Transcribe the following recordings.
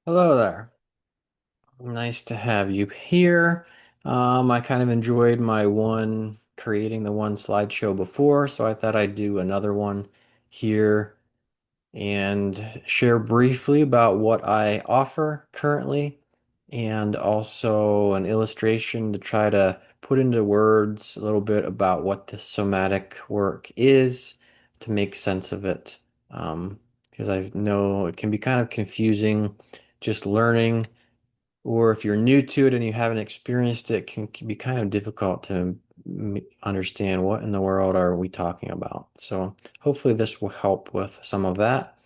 Hello there. Nice to have you here. I kind of enjoyed my one creating the one slideshow before, so I thought I'd do another one here and share briefly about what I offer currently and also an illustration to try to put into words a little bit about what the somatic work is to make sense of it. Because I know it can be kind of confusing just learning, or if you're new to it and you haven't experienced it, can be kind of difficult to understand what in the world are we talking about. So hopefully this will help with some of that.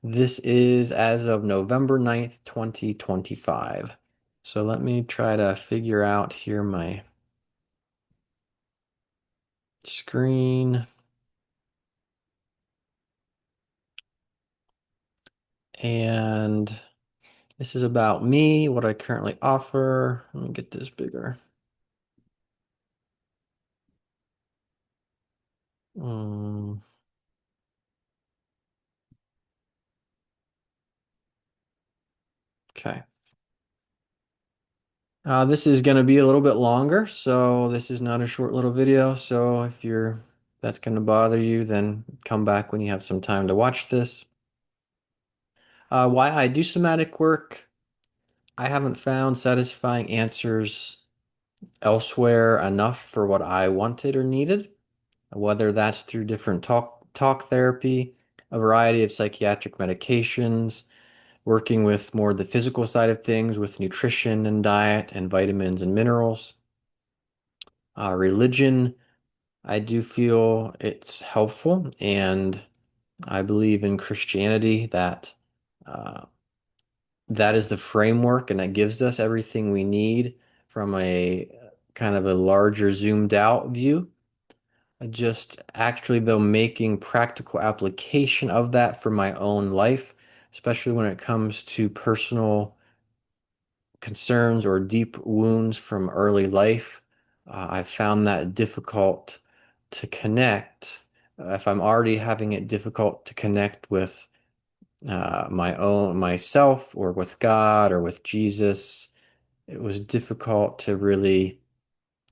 This is as of November 9th, 2025. So let me try to figure out here my screen. And this is about me, what I currently offer. Let me get this bigger. Mm, okay. This is going to be a little bit longer, so this is not a short little video. So if that's going to bother you, then come back when you have some time to watch this. Why I do somatic work. I haven't found satisfying answers elsewhere enough for what I wanted or needed, whether that's through different talk therapy, a variety of psychiatric medications, working with more the physical side of things with nutrition and diet and vitamins and minerals. Religion, I do feel it's helpful, and I believe in Christianity that uh, that is the framework and that gives us everything we need from a kind of a larger zoomed out view. Just actually, though, making practical application of that for my own life, especially when it comes to personal concerns or deep wounds from early life, I've found that difficult to connect. If I'm already having it difficult to connect with my own myself or with God or with Jesus, it was difficult to really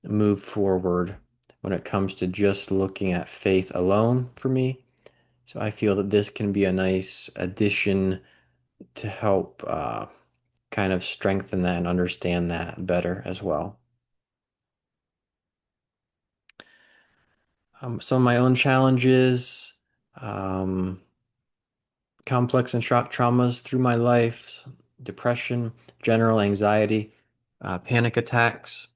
move forward when it comes to just looking at faith alone for me. So I feel that this can be a nice addition to help kind of strengthen that and understand that better as well. Some of my own challenges, um, complex and shock traumas through my life, depression, general anxiety, panic attacks,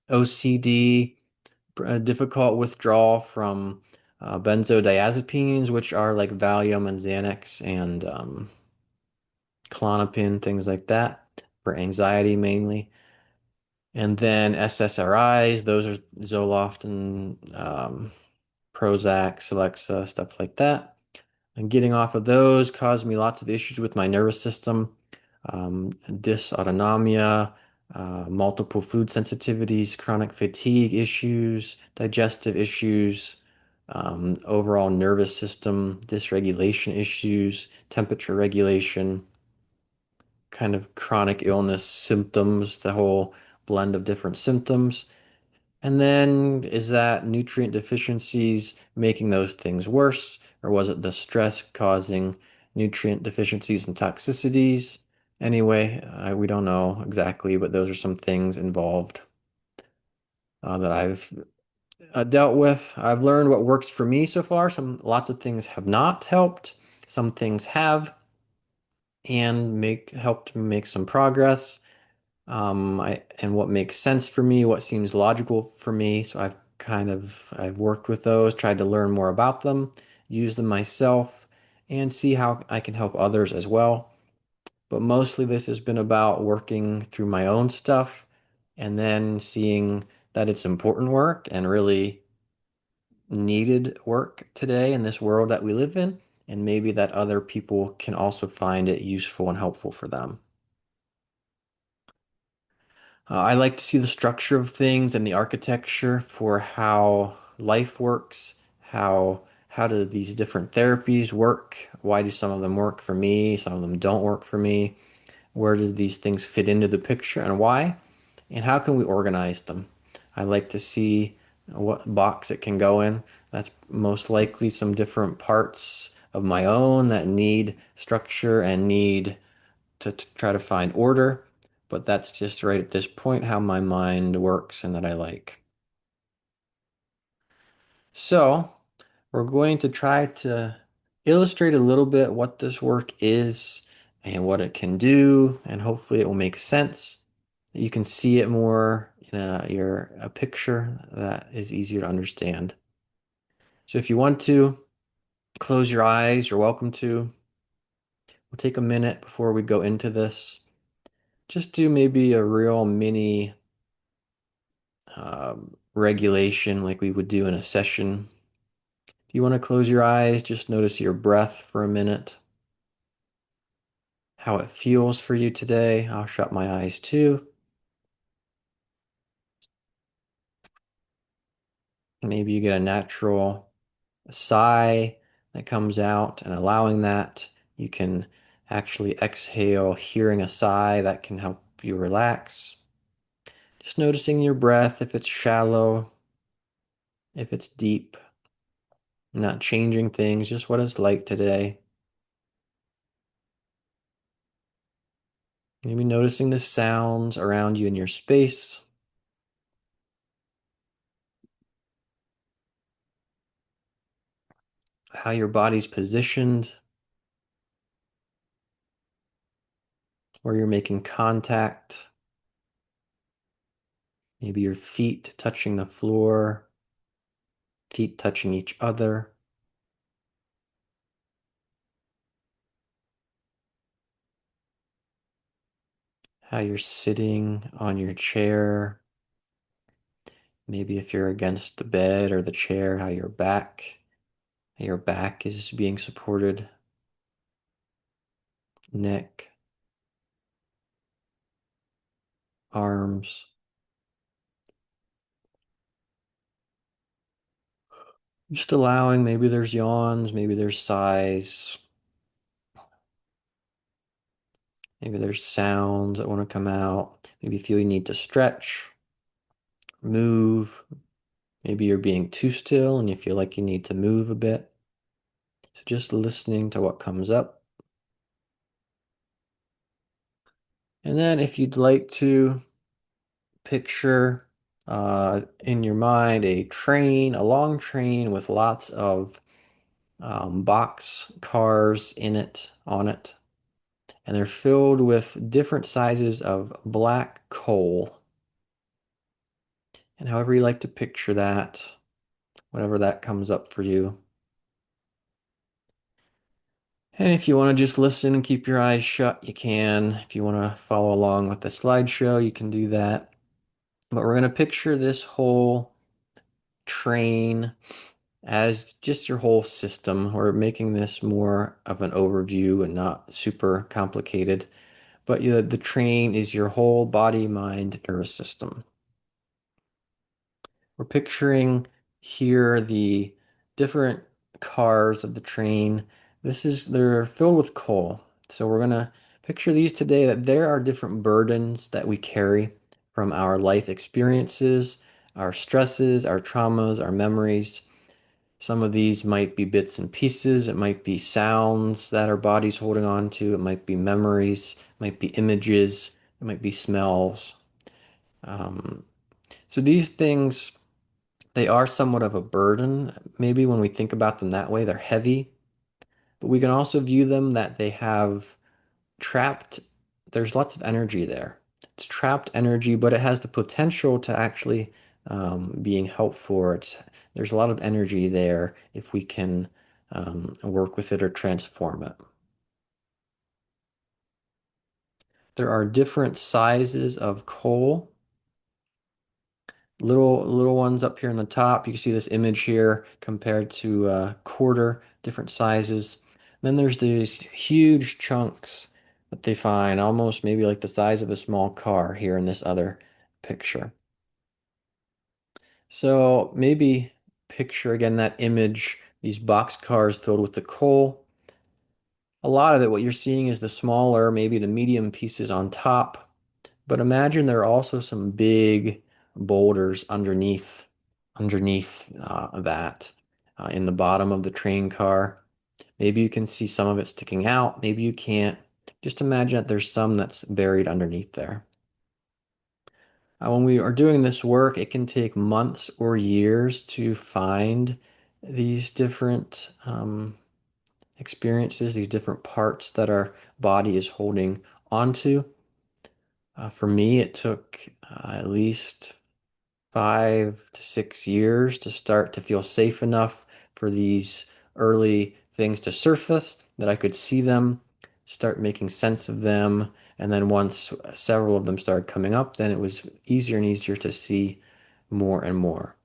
OCD, difficult withdrawal from benzodiazepines, which are like Valium and Xanax and Klonopin, things like that, for anxiety mainly. And then SSRIs, those are Zoloft and Prozac, Celexa, stuff like that. And getting off of those caused me lots of issues with my nervous system, dysautonomia, multiple food sensitivities, chronic fatigue issues, digestive issues, overall nervous system dysregulation issues, temperature regulation, kind of chronic illness symptoms, the whole blend of different symptoms. And then is that nutrient deficiencies making those things worse, or was it the stress causing nutrient deficiencies and toxicities? Anyway, we don't know exactly, but those are some things involved that I've dealt with. I've learned what works for me so far. Lots of things have not helped. Some things have, and make helped make some progress. And what makes sense for me, what seems logical for me. So I've worked with those, tried to learn more about them, use them myself, and see how I can help others as well. But mostly this has been about working through my own stuff and then seeing that it's important work and really needed work today in this world that we live in, and maybe that other people can also find it useful and helpful for them. I like to see the structure of things and the architecture for how life works, how do these different therapies work? Why do some of them work for me? Some of them don't work for me. Where do these things fit into the picture and why? And how can we organize them? I like to see what box it can go in. That's most likely some different parts of my own that need structure and need to try to find order. But that's just right at this point how my mind works and that I like. So we're going to try to illustrate a little bit what this work is and what it can do, and hopefully it will make sense. You can see it more in a picture that is easier to understand. So if you want to close your eyes, you're welcome to. We'll take a minute before we go into this. Just do maybe a real mini regulation like we would do in a session. If you want to close your eyes, just notice your breath for a minute, how it feels for you today. I'll shut my eyes too. Maybe you get a natural sigh that comes out, and allowing that, you can actually exhale, hearing a sigh that can help you relax. Just noticing your breath, if it's shallow, if it's deep, not changing things, just what it's like today. Maybe noticing the sounds around you in your space. How your body's positioned, where you're making contact. Maybe your feet touching the floor, feet touching each other. How you're sitting on your chair. Maybe if you're against the bed or the chair, how your back is being supported, neck, arms. Just allowing, maybe there's yawns, maybe there's sighs, maybe there's sounds that want to come out. Maybe you feel you need to stretch, move. Maybe you're being too still and you feel like you need to move a bit. So just listening to what comes up. And then if you'd like to picture in your mind a train, a long train with lots of box cars in it, on it, and they're filled with different sizes of black coal. And however you like to picture that, whatever that comes up for you. And if you want to just listen and keep your eyes shut, you can. If you want to follow along with the slideshow, you can do that. But we're going to picture this whole train as just your whole system. We're making this more of an overview and not super complicated. But the train is your whole body, mind, nervous system. We're picturing here the different cars of the train. They're filled with coal. So we're gonna picture these today that there are different burdens that we carry from our life experiences, our stresses, our traumas, our memories. Some of these might be bits and pieces. It might be sounds that our body's holding on to. It might be memories, it might be images, it might be smells. Um, so these things, they are somewhat of a burden. Maybe when we think about them that way, they're heavy, but we can also view them that they have trapped, there's lots of energy there. It's trapped energy, but it has the potential to actually being helpful. There's a lot of energy there if we can work with it or transform it. There are different sizes of coal. Little ones up here in the top. You can see this image here compared to quarter, different sizes. Then there's these huge chunks that they find, almost maybe like the size of a small car here in this other picture. So maybe picture again that image, these box cars filled with the coal. A lot of it, what you're seeing is the smaller, maybe the medium pieces on top, but imagine there are also some big boulders underneath that in the bottom of the train car. Maybe you can see some of it sticking out, maybe you can't. Just imagine that there's some that's buried underneath there. When we are doing this work, it can take months or years to find these different experiences, these different parts that our body is holding onto. For me, it took at least 5 to 6 years to start to feel safe enough for these early things to surface, that I could see them, start making sense of them. And then once several of them started coming up, then it was easier and easier to see more and more.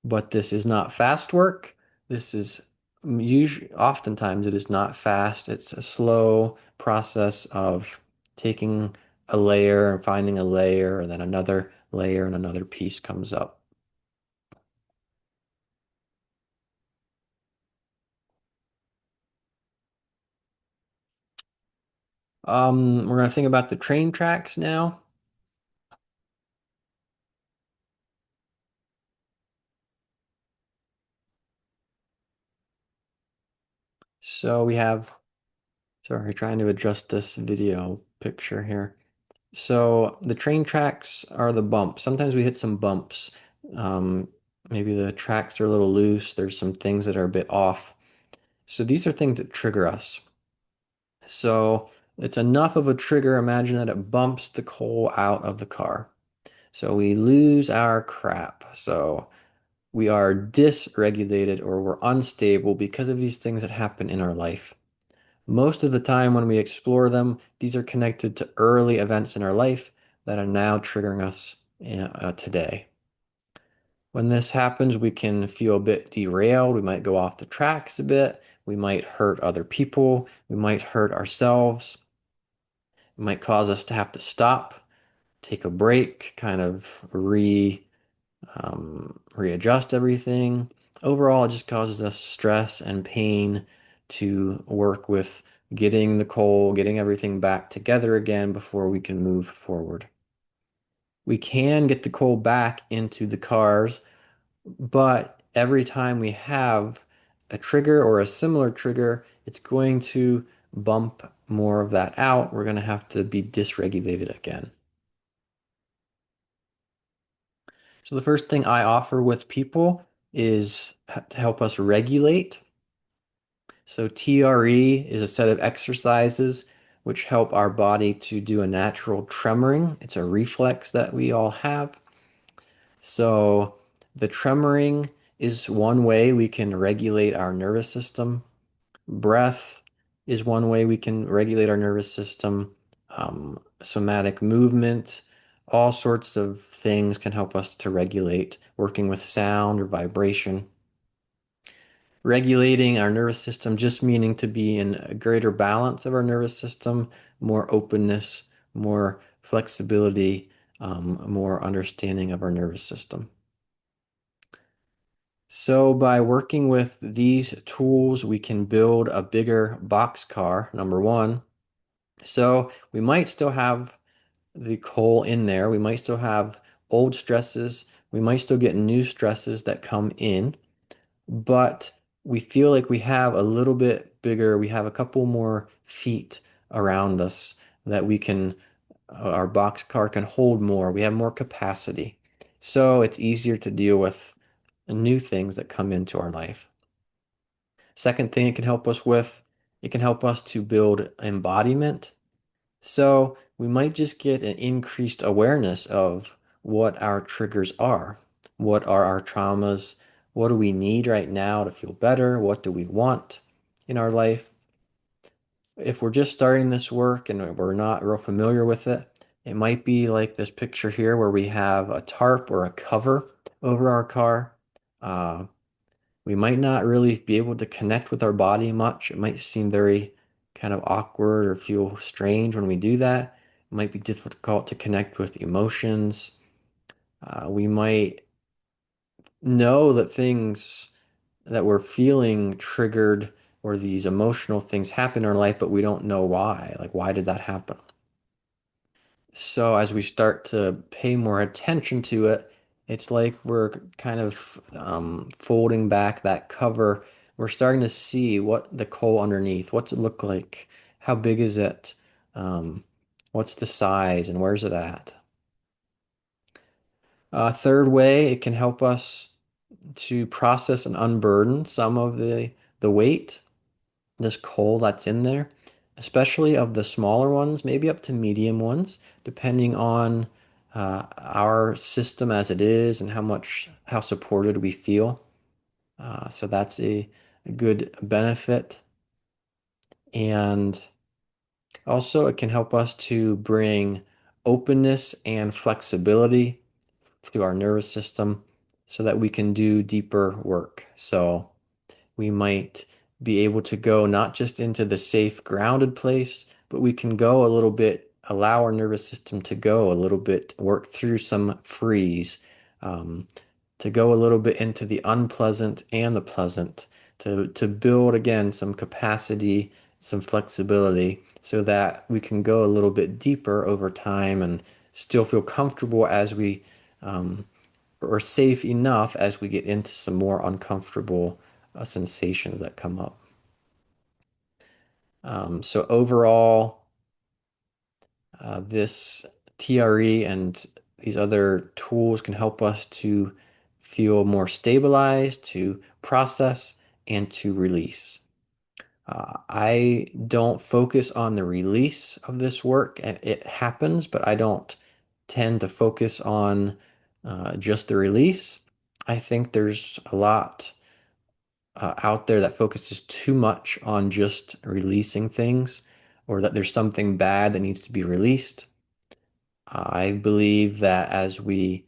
But this is not fast work. This is usually, oftentimes it is not fast. It's a slow process of taking a layer and finding a layer, and then another layer and another piece comes up. We're going to think about the train tracks now. So we have, sorry, trying to adjust this video picture here. So the train tracks are the bumps. Sometimes we hit some bumps. Um, Maybe the tracks are a little loose. There's some things that are a bit off. So these are things that trigger us. So it's enough of a trigger. Imagine that it bumps the coal out of the car. So we lose our crap. So we are dysregulated or we're unstable because of these things that happen in our life. Most of the time when we explore them, these are connected to early events in our life that are now triggering us today. When this happens, we can feel a bit derailed. We might go off the tracks a bit. We might hurt other people. We might hurt ourselves. It might cause us to have to stop, take a break, kind of readjust everything. Overall, it just causes us stress and pain to work with getting the coal, getting everything back together again before we can move forward. We can get the coal back into the cars, but every time we have a trigger or a similar trigger, it's going to bump more of that out. We're going to have to be dysregulated again. So the first thing I offer with people is to help us regulate. So TRE is a set of exercises which help our body to do a natural tremoring. It's a reflex that we all have. So the tremoring is one way we can regulate our nervous system. Breath is one way we can regulate our nervous system. Somatic movement, all sorts of things can help us to regulate, working with sound or vibration. Regulating our nervous system just meaning to be in a greater balance of our nervous system, more openness, more flexibility, more understanding of our nervous system. So by working with these tools, we can build a bigger boxcar, number one. So we might still have the coal in there. We might still have old stresses. We might still get new stresses that come in, but we feel like we have a little bit bigger, we have a couple more feet around us that we can, our boxcar can hold more. We have more capacity. So it's easier to deal with new things that come into our life. Second thing it can help us with, it can help us to build embodiment. So we might just get an increased awareness of what our triggers are. What are our traumas? What do we need right now to feel better? What do we want in our life? If we're just starting this work and we're not real familiar with it, it might be like this picture here where we have a tarp or a cover over our car. Uh, we might not really be able to connect with our body much. It might seem very kind of awkward or feel strange when we do that. It might be difficult to connect with emotions. We might know that things that we're feeling triggered or these emotional things happen in our life, but we don't know why. Like, why did that happen? So as we start to pay more attention to it, it's like we're kind of folding back that cover. We're starting to see what the coal underneath, what's it look like? How big is it? Um, what's the size and where's it at? Third way, it can help us to process and unburden some of the weight, this coal that's in there, especially of the smaller ones, maybe up to medium ones, depending on our system as it is and how supported we feel. So that's a good benefit. And also, it can help us to bring openness and flexibility to our nervous system so that we can do deeper work. So we might be able to go not just into the safe, grounded place, but we can go a little bit, allow our nervous system to go a little bit, work through some freeze, um, to go a little bit into the unpleasant and the pleasant, to build again some capacity, some flexibility, so that we can go a little bit deeper over time and still feel comfortable as we um, or safe enough as we get into some more uncomfortable sensations that come up. So overall, this TRE and these other tools can help us to feel more stabilized, to process, and to release. I don't focus on the release of this work. It happens, but I don't tend to focus on just the release. I think there's a lot out there that focuses too much on just releasing things or that there's something bad that needs to be released. I believe that as we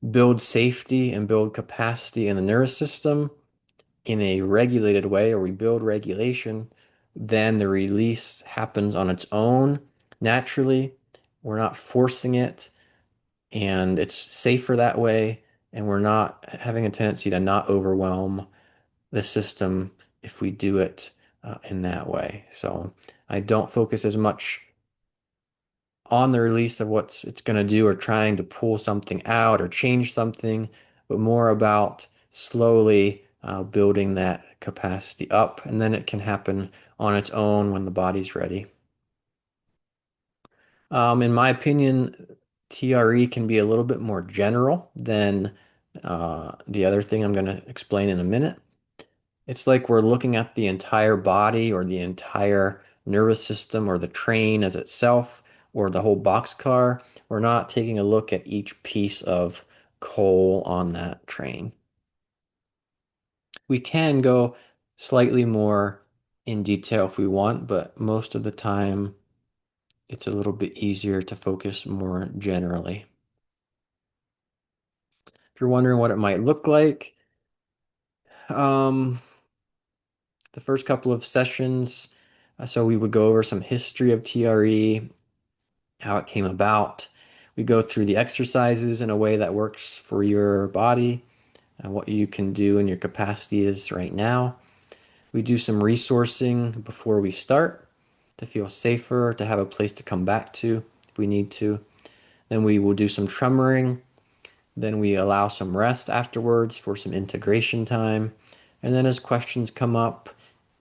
build safety and build capacity in the nervous system in a regulated way, or we build regulation, then the release happens on its own naturally. We're not forcing it, and it's safer that way, and we're not having a tendency to not overwhelm the system if we do it in that way. So I don't focus as much on the release of what it's going to do or trying to pull something out or change something, but more about slowly building that capacity up. And then it can happen on its own when the body's ready. In my opinion, TRE can be a little bit more general than the other thing I'm going to explain in a minute. It's like we're looking at the entire body or the entire nervous system or the train as itself or the whole boxcar. We're not taking a look at each piece of coal on that train. We can go slightly more in detail if we want, but most of the time it's a little bit easier to focus more generally. If you're wondering what it might look like, um, the first couple of sessions, so we would go over some history of TRE, how it came about. We go through the exercises in a way that works for your body and what you can do and your capacity is right now. We do some resourcing before we start to feel safer, to have a place to come back to if we need to. Then we will do some tremoring. Then we allow some rest afterwards for some integration time. And then as questions come up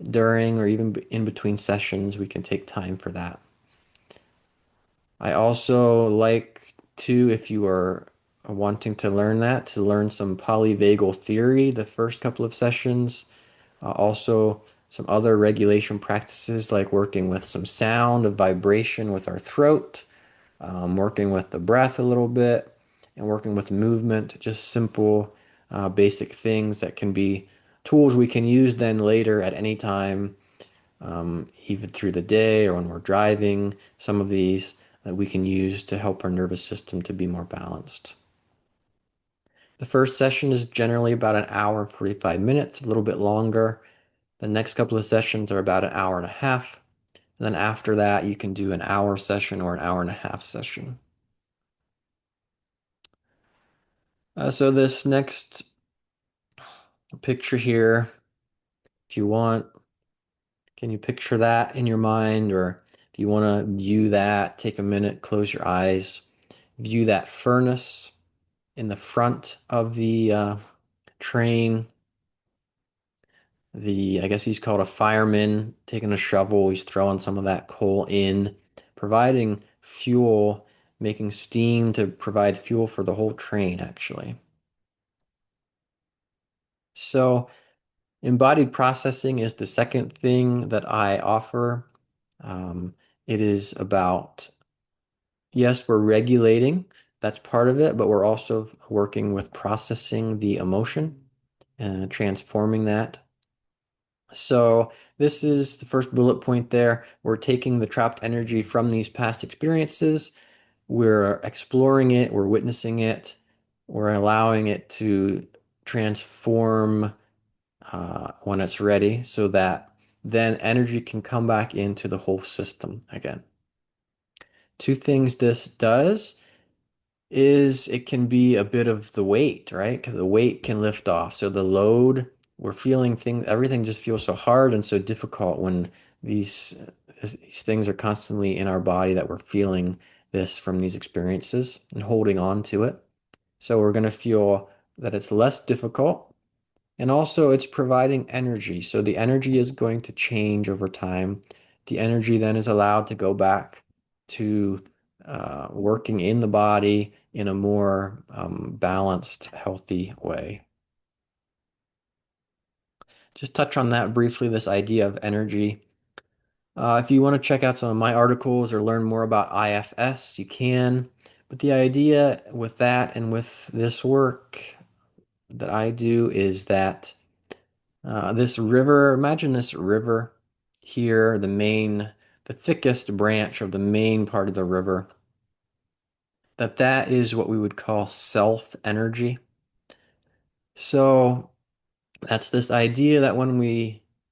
during or even in between sessions, we can take time for that. I also like to, if you are wanting to learn that, to learn some polyvagal theory the first couple of sessions. Also, some other regulation practices like working with some sound of vibration with our throat, working with the breath a little bit, and working with movement, just simple, basic things that can be tools we can use then later at any time, even through the day or when we're driving, some of these that we can use to help our nervous system to be more balanced. The first session is generally about an hour and 45 minutes, a little bit longer. The next couple of sessions are about an hour and a half. And then after that, you can do an hour session or an hour and a half session. So this next picture here, if you want, Can you picture that in your mind? Or if you want to view that, take a minute, close your eyes, view that furnace in the front of the train. I guess he's called a fireman, taking a shovel. He's throwing some of that coal in, providing fuel, making steam to provide fuel for the whole train, actually. So, embodied processing is the second thing that I offer. It is about, yes, we're regulating, that's part of it, but we're also working with processing the emotion and transforming that. So this is the first bullet point there. We're taking the trapped energy from these past experiences. We're exploring it, we're witnessing it, we're allowing it to transform when it's ready so that then energy can come back into the whole system again. Two things this does is it can be a bit of the weight, right? Because the weight can lift off. So the load, we're feeling things, everything just feels so hard and so difficult when these these things are constantly in our body that we're feeling this from these experiences and holding on to it. So we're going to feel that it's less difficult. And also, it's providing energy. So the energy is going to change over time. The energy then is allowed to go back to working in the body in a more balanced, healthy way. Just touch on that briefly, this idea of energy. If you want to check out some of my articles or learn more about IFS, you can. But the idea with that and with this work that I do is that this river, imagine this river here, the thickest branch of the main part of the river, that is what we would call self energy. So that's this idea that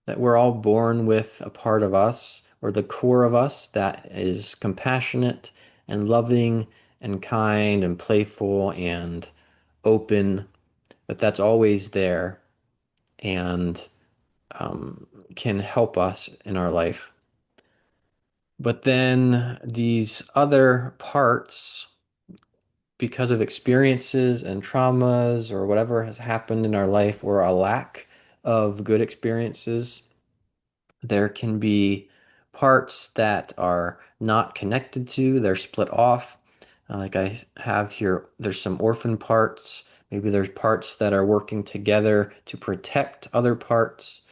that we're all born with a part of us or the core of us that is compassionate and loving and kind and playful and open, that that's always there and can help us in our life. But then these other parts, because of experiences and traumas or whatever has happened in our life or a lack of good experiences, there can be parts that are not connected to, they're split off. Like I have here, there's some orphan parts. Maybe there's parts that are working together to protect other parts.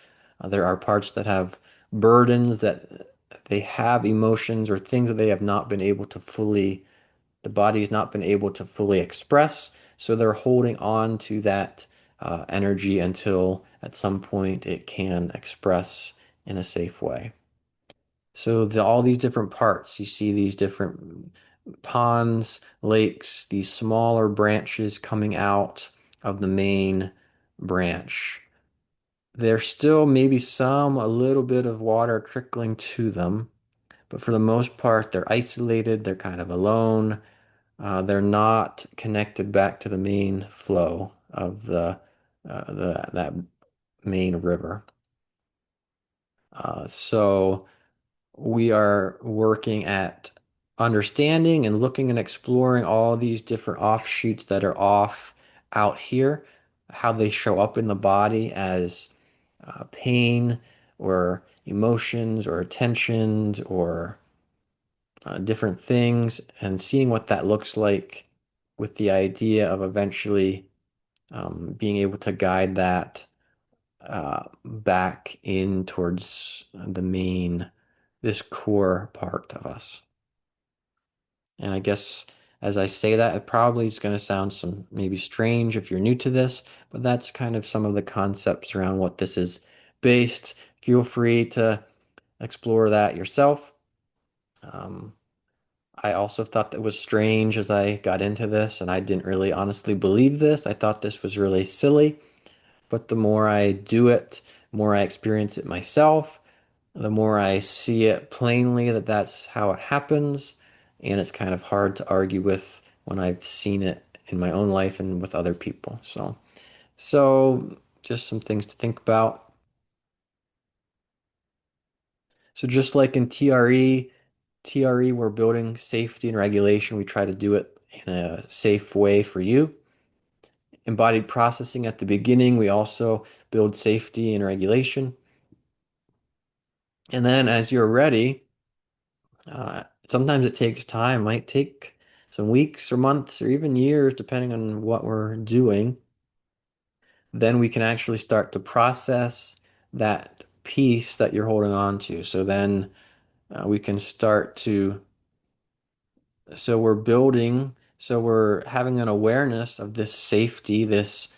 There are parts that have burdens that they have emotions or things that they have not been able to fully, the body's not been able to fully express. So they're holding on to that energy until at some point it can express in a safe way. So all these different parts, you see these different ponds, lakes, these smaller branches coming out of the main branch. There's still maybe a little bit of water trickling to them, but for the most part, they're isolated, they're kind of alone. They're not connected back to the main flow of that main river. So we are working at understanding and looking and exploring all these different offshoots that are off out here, how they show up in the body as pain or emotions or tensions or different things, and seeing what that looks like with the idea of eventually being able to guide that back in towards this core part of us. And I guess as I say that, it probably is going to sound maybe strange if you're new to this, but that's kind of some of the concepts around what this is based. Feel free to explore that yourself. Um, I also thought that was strange as I got into this, and I didn't really honestly believe this. I thought this was really silly, but the more I do it, the more I experience it myself, the more I see it plainly that that's how it happens, and it's kind of hard to argue with when I've seen it in my own life and with other people. So just some things to think about. So just like in TRE, we're building safety and regulation. We try to do it in a safe way for you. Embodied processing at the beginning, we also build safety and regulation. And then as you're ready, sometimes it takes time, might take some weeks or months or even years, depending on what we're doing. Then we can actually start to process that piece that you're holding on to. So then we can start to, so we're building, so we're having an awareness of this safety, this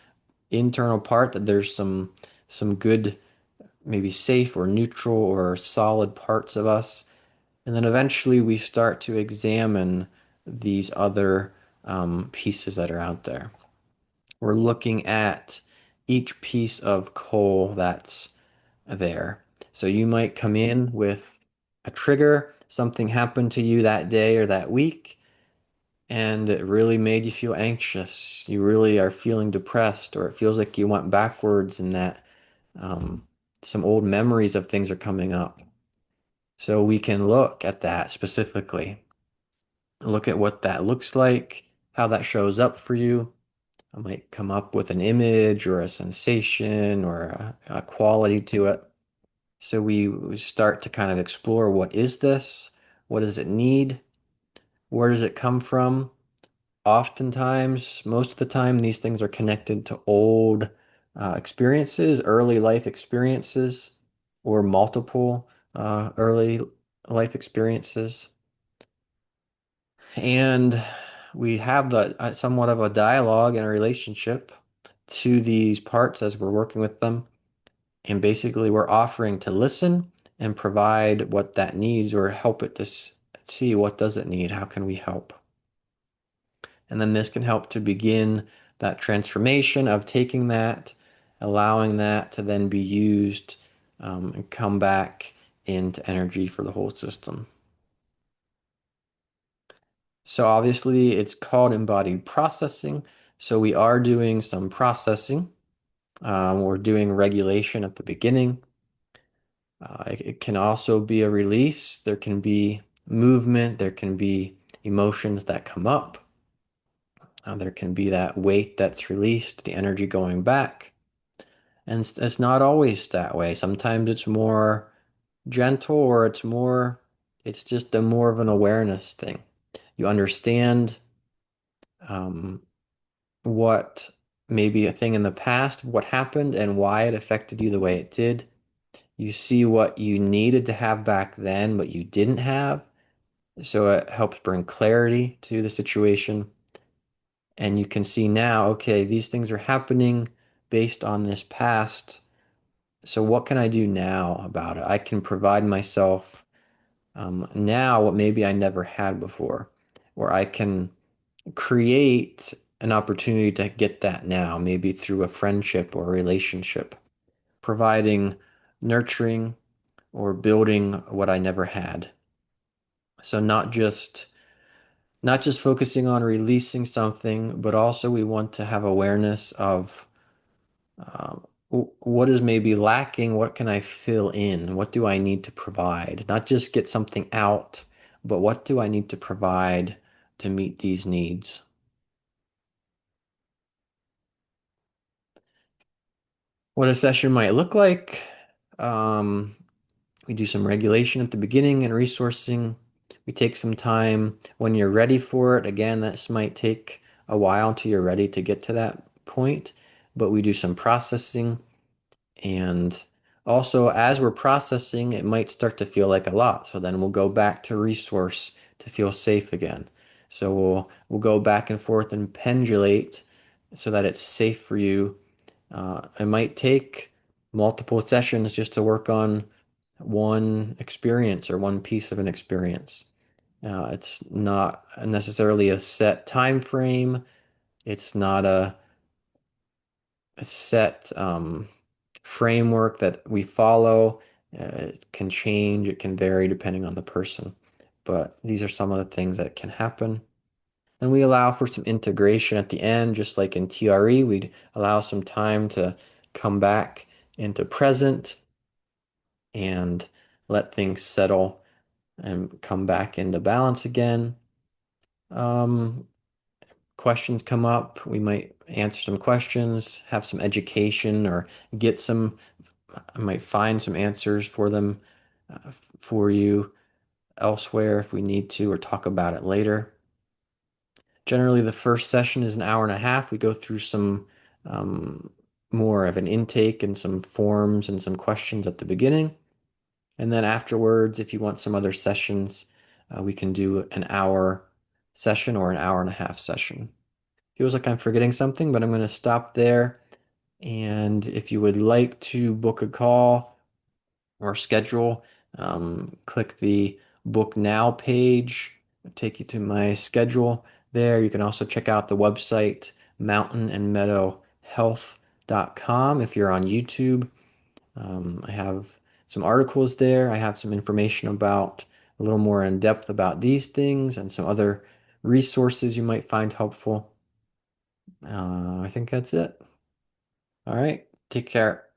internal part that there's some good, maybe safe or neutral or solid parts of us. And then eventually we start to examine these other pieces that are out there. We're looking at each piece of coal that's there. So you might come in with a trigger, something happened to you that day or that week, and it really made you feel anxious. You really are feeling depressed, or it feels like you went backwards and that um, some old memories of things are coming up. So we can look at that specifically, look at what that looks like, how that shows up for you. I might come up with an image or a sensation or a quality to it. So we start to kind of explore, what is this? What does it need? Where does it come from? Oftentimes, most of the time, these things are connected to old experiences, early life experiences, or multiple early life experiences. And we have somewhat of a dialogue and a relationship to these parts as we're working with them. And basically, we're offering to listen and provide what that needs, or help it to see, what does it need? How can we help? And then this can help to begin that transformation of taking that, allowing that to then be used and come back into energy for the whole system. So obviously it's called embodied processing. So we are doing some processing. We're doing regulation at the beginning. It can also be a release. There can be movement. There can be emotions that come up. There can be that weight that's released, the energy going back. And it's not always that way. Sometimes it's more gentle, or it's just a more of an awareness thing. You understand um, what maybe a thing in the past, what happened and why it affected you the way it did. You see what you needed to have back then, but you didn't have. So it helps bring clarity to the situation. And you can see now, okay, these things are happening based on this past. So what can I do now about it? I can provide myself now what maybe I never had before, or I can create an opportunity to get that now, maybe through a friendship or a relationship, providing nurturing or building what I never had. So not just focusing on releasing something, but also we want to have awareness of what is maybe lacking, what can I fill in, what do I need to provide? Not just get something out, but what do I need to provide to meet these needs? What a session might look like. Um, we do some regulation at the beginning and resourcing. We take some time when you're ready for it. Again, this might take a while until you're ready to get to that point, but we do some processing. And also, as we're processing, it might start to feel like a lot. So then we'll go back to resource to feel safe again. So we'll go back and forth and pendulate so that it's safe for you. It might take multiple sessions just to work on one experience or one piece of an experience. It's not necessarily a set time frame. It's not a set framework that we follow. It can change, it can vary depending on the person. But these are some of the things that can happen. And we allow for some integration at the end, just like in TRE, we'd allow some time to come back into present and let things settle and come back into balance again. Um, Questions come up, we might answer some questions, have some education, or get some, I might find some answers for them for you elsewhere if we need to, or talk about it later. Generally, the first session is an hour and a half. We go through some um, more of an intake and some forms and some questions at the beginning. And then afterwards, if you want some other sessions, we can do an hour session or an hour and a half session. Feels like I'm forgetting something, but I'm going to stop there. And if you would like to book a call or schedule, click the Book Now page, take you to my schedule there. You can also check out the website mountainandmeadowhealth.com if you're on YouTube. I have some articles there. I have some information about a little more in depth about these things and some other resources you might find helpful. I think that's it. All right. Take care.